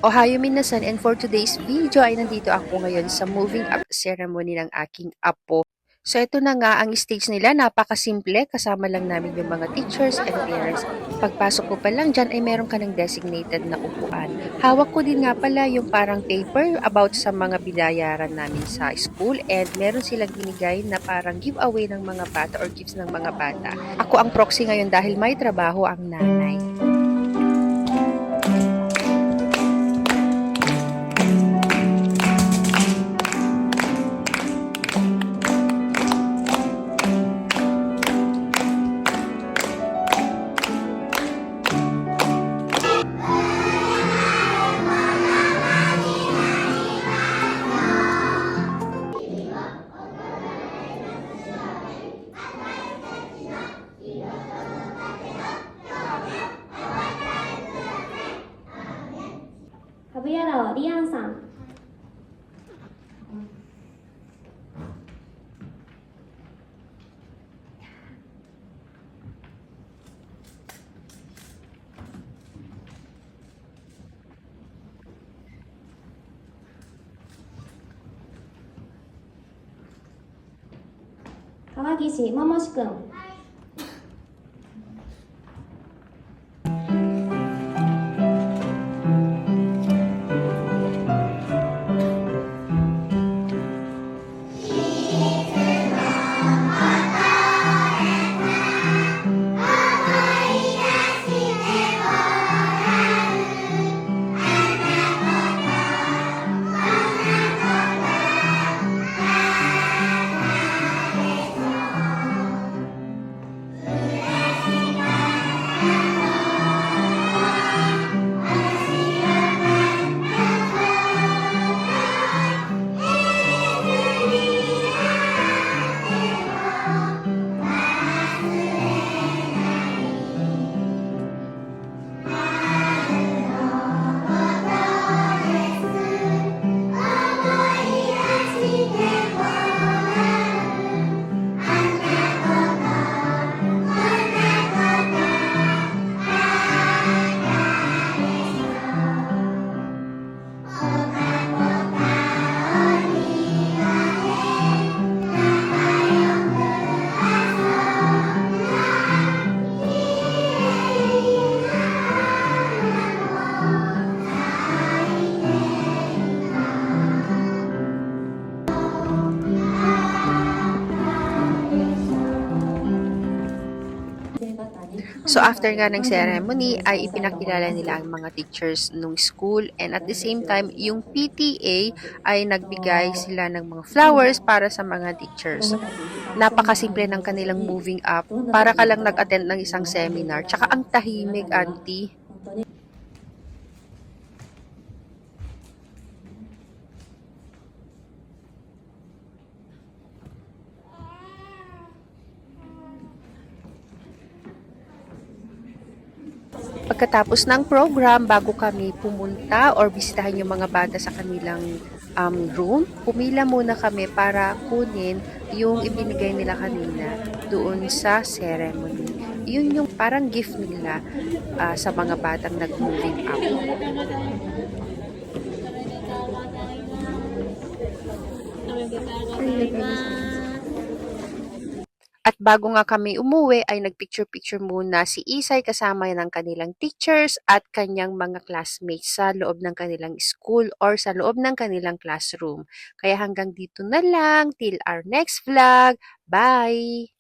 Ohayo minasan, and for today's video ay nandito ako ngayon sa moving up ceremony ng aking apo. So ito na nga ang stage nila, napakasimple, kasama lang namin yung mga teachers and parents. Pagpasok ko pa lang dyan ay meron ka ng designated na upuan. Hawak ko din nga pala yung parang paper about sa mga binayaran namin sa school, and meron silang binigay na parang giveaway ng mga bata or gifts ng mga bata. Ako ang proxy ngayon dahil may trabaho ang nanay.株屋楼リアンさん。川岸桃志くん。So after nga ng ceremony ay ipinakilala nila ang mga teachers nung school, and at the same time yung PTA ay nagbigay sila ng mga flowers para sa mga teachers. Napakasimple ng kanilang moving up, para ka lang nag-attend ng isang seminar, tsaka ang tahimik, auntie. Pagkatapos ng program, bago kami pumunta or bisitahin yung mga bata sa kanilang room, pumila muna kami para kunin yung ibinigay nila kanina doon sa ceremony. Yun yung parang gift nila sa mga batang nag-moving up. At bago nga kami umuwi ay nagpicture-picture muna si Isay kasama ng kanilang teachers at kanyang mga classmates sa loob ng kanilang school or sa loob ng kanilang classroom. Kaya hanggang dito na lang, till our next vlog. Bye!